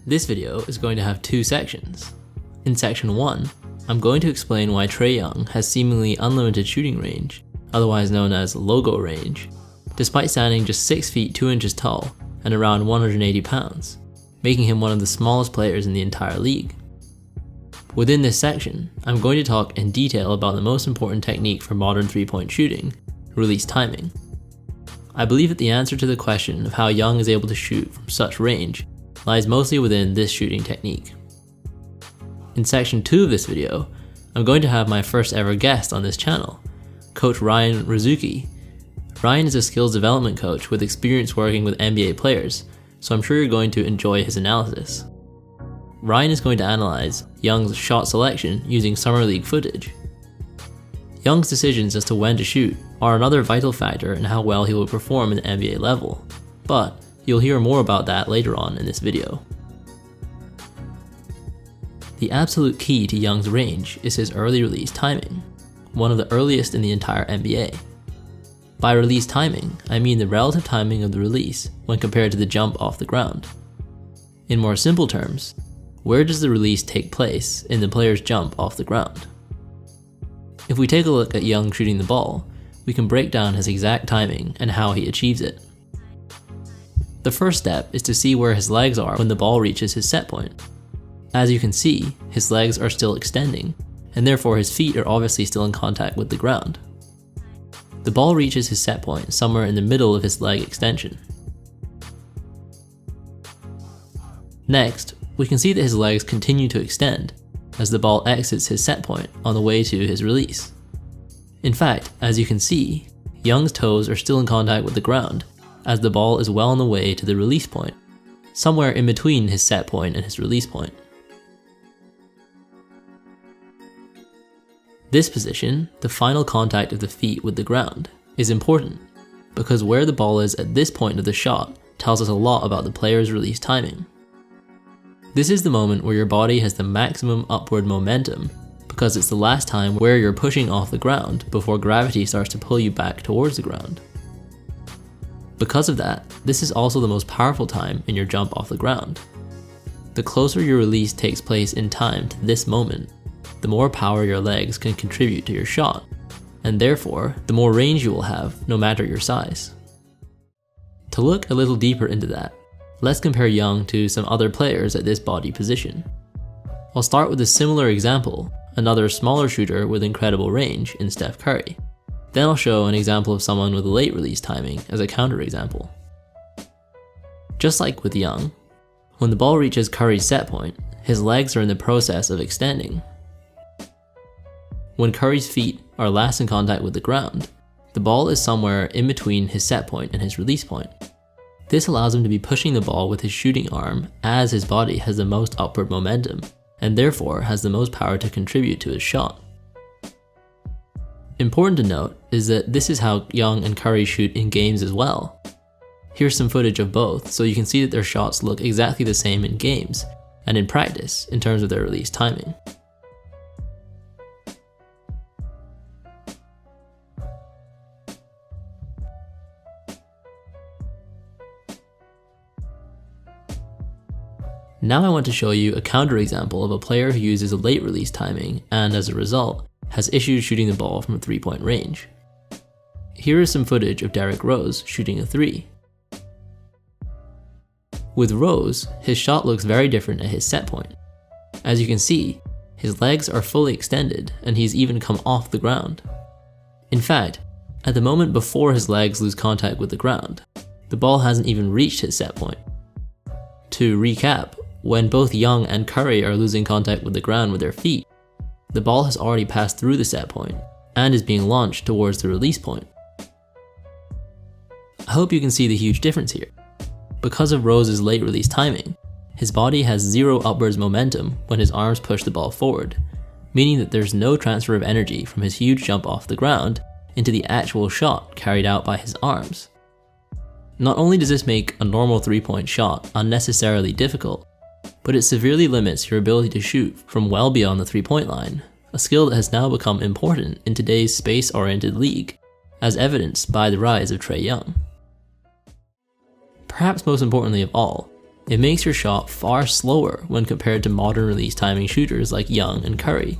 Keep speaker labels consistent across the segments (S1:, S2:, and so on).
S1: This video is going to have two sections. In section 1, I'm going to explain why Trae Young has seemingly unlimited shooting range, otherwise known as logo range, despite standing just 6 feet 2 inches tall and around 180 pounds, making him one of the smallest players in the entire league. Within this section, I'm going to talk in detail about the most important technique for modern three-point shooting, release timing. I believe that the answer to the question of how Young is able to shoot from such range lies mostly within this shooting technique. In section 2 of this video, I'm going to have my first ever guest on this channel, Coach Ryan Razooky. Ryan is a skills development coach with experience working with NBA players, so I'm sure you're going to enjoy his analysis. Ryan is going to analyze Young's shot selection using Summer League footage. Young's decisions as to when to shoot are another vital factor in how well he will perform at the NBA level, but you'll hear more about that later on in this video. The absolute key to Young's range is his early release timing, one of the earliest in the entire NBA. By release timing, I mean the relative timing of the release when compared to the jump off the ground. In more simple terms, where does the release take place in the player's jump off the ground? If we take a look at Young shooting the ball, we can break down his exact timing and how he achieves it. The first step is to see where his legs are when the ball reaches his set point. As you can see, his legs are still extending, and therefore his feet are obviously still in contact with the ground. The ball reaches his set point somewhere in the middle of his leg extension. Next, we can see that his legs continue to extend as the ball exits his set point on the way to his release. In fact, as you can see, Young's toes are still in contact with the ground as the ball is well on the way to the release point, somewhere in between his set point and his release point. This position, the final contact of the feet with the ground, is important because where the ball is at this point of the shot tells us a lot about the player's release timing. This is the moment where your body has the maximum upward momentum because it's the last time where you're pushing off the ground before gravity starts to pull you back towards the ground. Because of that, this is also the most powerful time in your jump off the ground. The closer your release takes place in time to this moment, the more power your legs can contribute to your shot, and therefore, the more range you will have no matter your size. To look a little deeper into that, let's compare Young to some other players at this body position. I'll start with a similar example, another smaller shooter with incredible range in Steph Curry. Then I'll show an example of someone with late release timing as a counterexample. Just like with Young, when the ball reaches Curry's set point, his legs are in the process of extending. When Curry's feet are last in contact with the ground, the ball is somewhere in between his set point and his release point. This allows him to be pushing the ball with his shooting arm as his body has the most upward momentum, and therefore has the most power to contribute to his shot. Important to note is that this is how Young and Curry shoot in games as well. Here's some footage of both so you can see that their shots look exactly the same in games and in practice in terms of their release timing. Now I want to show you a counterexample of a player who uses a late release timing and as a result has issues shooting the ball from a three-point range. Here is some footage of Derrick Rose shooting a three. With Rose, his shot looks very different at his set point. As you can see, his legs are fully extended and he's even come off the ground. In fact, at the moment before his legs lose contact with the ground, the ball hasn't even reached his set point. To recap, when both Young and Curry are losing contact with the ground with their feet, the ball has already passed through the set point and is being launched towards the release point. I hope you can see the huge difference here. Because of Rose's late release timing, his body has zero upwards momentum when his arms push the ball forward, meaning that there's no transfer of energy from his huge jump off the ground into the actual shot carried out by his arms. Not only does this make a normal three-point shot unnecessarily difficult, but it severely limits your ability to shoot from well beyond the three-point line, a skill that has now become important in today's space-oriented league, as evidenced by the rise of Trae Young. Perhaps most importantly of all, It makes your shot far slower when compared to modern release timing shooters like Young and Curry.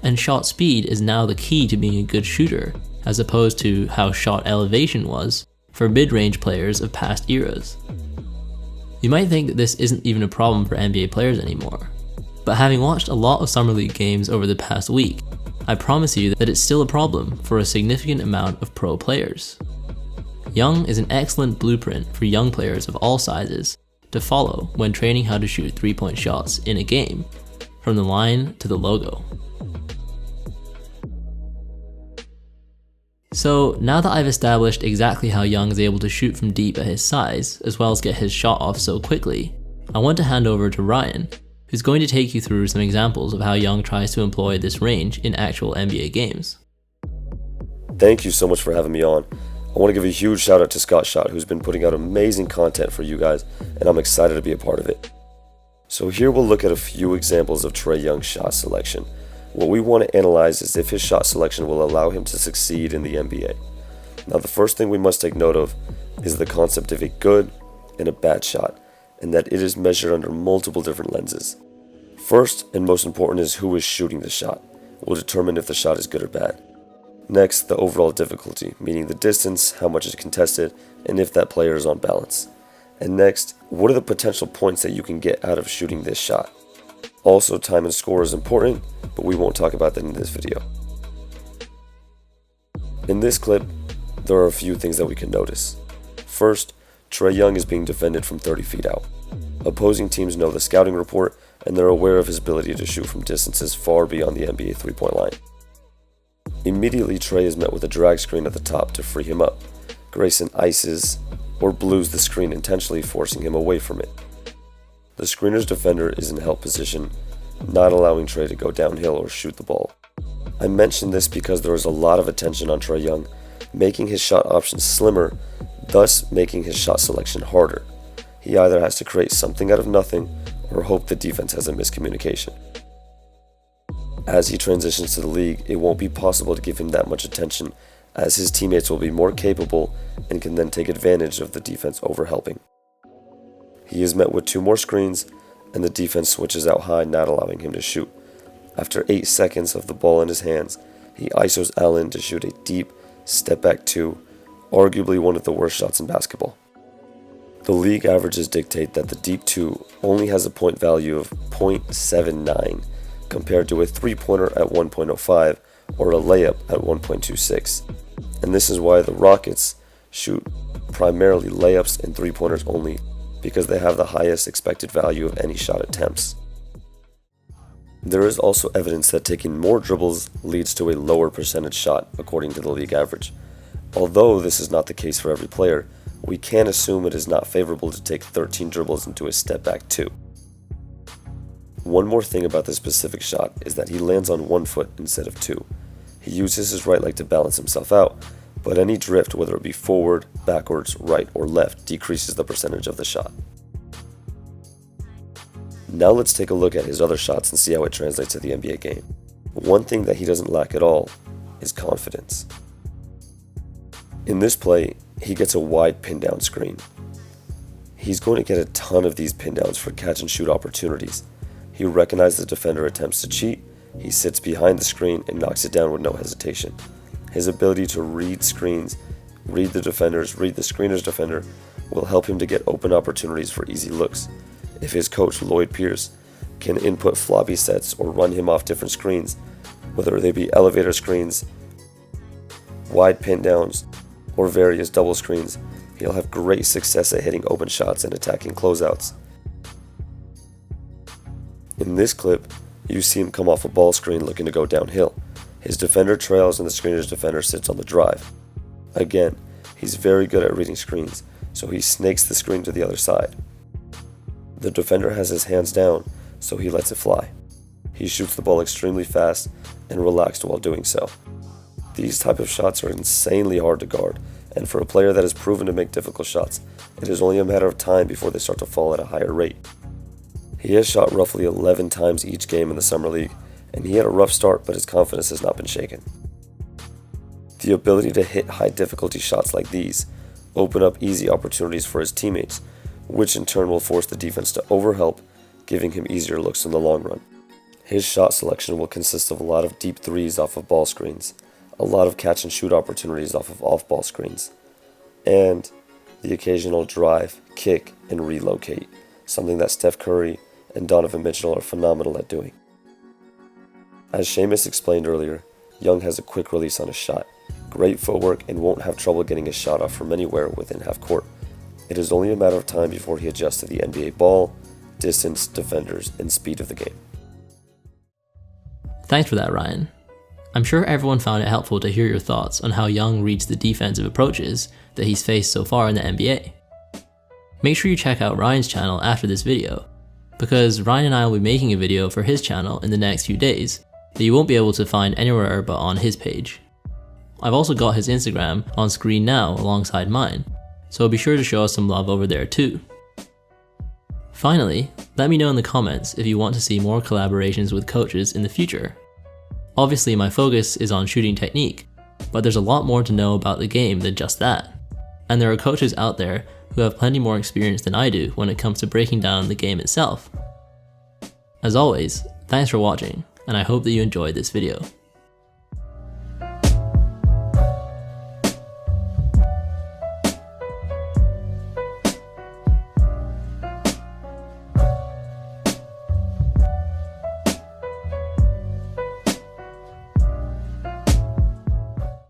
S1: And shot speed is now the key to being a good shooter, as opposed to how shot elevation was for mid-range players of past eras. You might think that this isn't even a problem for NBA players anymore, but having watched a lot of Summer League games over the past week, I promise you that it's still a problem for a significant amount of pro players. Young is an excellent blueprint for young players of all sizes to follow when training how to shoot three-point shots in a game, from the line to the logo. So now that I've established exactly how Young is able to shoot from deep at his size, as well as get his shot off so quickly, I want to hand over to Ryan, who's going to take you through some examples of how Young tries to employ this range in actual NBA games.
S2: Thank you so much for having me on. I want to give a huge shout out to Scott Shot, who's been putting out amazing content for you guys, and I'm excited to be a part of it. So here we'll look at a few examples of Trae Young's shot selection. What we want to analyze is if his shot selection will allow him to succeed in the NBA. Now the first thing we must take note of is the concept of a good and a bad shot, and that it is measured under multiple different lenses. First and most important is who is shooting the shot. Will determine if the shot is good or bad. Next, the overall difficulty, meaning the distance, how much is contested, and if that player is on balance. And next, what are the potential points that you can get out of shooting this shot? Also, time and score is important, but we won't talk about that in this video. In this clip, there are a few things that we can notice. First, Trae Young is being defended from 30 feet out. Opposing teams know the scouting report, and they're aware of his ability to shoot from distances far beyond the NBA three-point line. Immediately, Trey is met with a drag screen at the top to free him up. Grayson ices or blues the screen intentionally, forcing him away from it. The screener's defender is in help position, not allowing Trey to go downhill or shoot the ball. I mention this because there is a lot of attention on Trae Young, making his shot options slimmer, thus making his shot selection harder. He either has to create something out of nothing or hope the defense has a miscommunication. As he transitions to the league, it won't be possible to give him that much attention, as his teammates will be more capable and can then take advantage of the defense overhelping. He is met with 2 more screens, and the defense switches out high, not allowing him to shoot. After 8 seconds of the ball in his hands, he ISOs Allen to shoot a deep step-back 2, arguably one of the worst shots in basketball. The league averages dictate that the deep 2 only has a point value of 0.79, compared to a three-pointer at 1.05 or a layup at 1.26. And this is why the Rockets shoot primarily layups and three-pointers only, because they have the highest expected value of any shot attempts. There is also evidence that taking more dribbles leads to a lower percentage shot according to the league average. Although this is not the case for every player, we can assume it is not favorable to take 13 dribbles into a step back 2. One more thing about this specific shot is that he lands on 1 foot instead of 2. He uses his right leg to balance himself out, but any drift, whether it be forward, backwards, right, or left, decreases the percentage of the shot. Now let's take a look at his other shots and see how it translates to the NBA game. One thing that he doesn't lack at all is confidence. In this play, he gets a wide pin down screen. He's going to get a ton of these pin downs for catch and shoot opportunities. He recognizes the defender attempts to cheat, he sits behind the screen and knocks it down with no hesitation. His ability to read screens, read the defenders, read the screener's defender will help him to get open opportunities for easy looks. If his coach, Lloyd Pierce, can input floppy sets or run him off different screens, whether they be elevator screens, wide pin downs, or various double screens, he'll have great success at hitting open shots and attacking closeouts. In this clip, you see him come off a ball screen looking to go downhill. His defender trails and the screener's defender sits on the drive. Again, he's very good at reading screens, so he snakes the screen to the other side. The defender has his hands down, so he lets it fly. He shoots the ball extremely fast and relaxed while doing so. These type of shots are insanely hard to guard, and for a player that is proven to make difficult shots, it is only a matter of time before they start to fall at a higher rate. He has shot roughly 11 times each game in the Summer League, and he had a rough start, but his confidence has not been shaken. The ability to hit high difficulty shots like these open up easy opportunities for his teammates, which in turn will force the defense to overhelp, giving him easier looks in the long run. His shot selection will consist of a lot of deep threes off of ball screens, a lot of catch and shoot opportunities off of off-ball screens, and the occasional drive, kick, and relocate, something that Steph Curry and Donovan Mitchell are phenomenal at doing. As Seamus explained earlier, Young has a quick release on his shot, great footwork, and won't have trouble getting his shot off from anywhere within half court. It is only a matter of time before he adjusts to the NBA ball, distance, defenders, and speed of the game.
S1: Thanks for that, Ryan. I'm sure everyone found it helpful to hear your thoughts on how Young reads the defensive approaches that he's faced so far in the NBA. Make sure you check out Ryan's channel after this video, because Ryan and I will be making a video for his channel in the next few days that you won't be able to find anywhere but on his page. I've also got his Instagram on screen now alongside mine, so be sure to show us some love over there too. Finally, let me know in the comments if you want to see more collaborations with coaches in the future. Obviously my focus is on shooting technique, but there's a lot more to know about the game than just that. And there are coaches out there who have plenty more experience than I do when it comes to breaking down the game itself. As always, thanks for watching, and I hope that you enjoyed this video.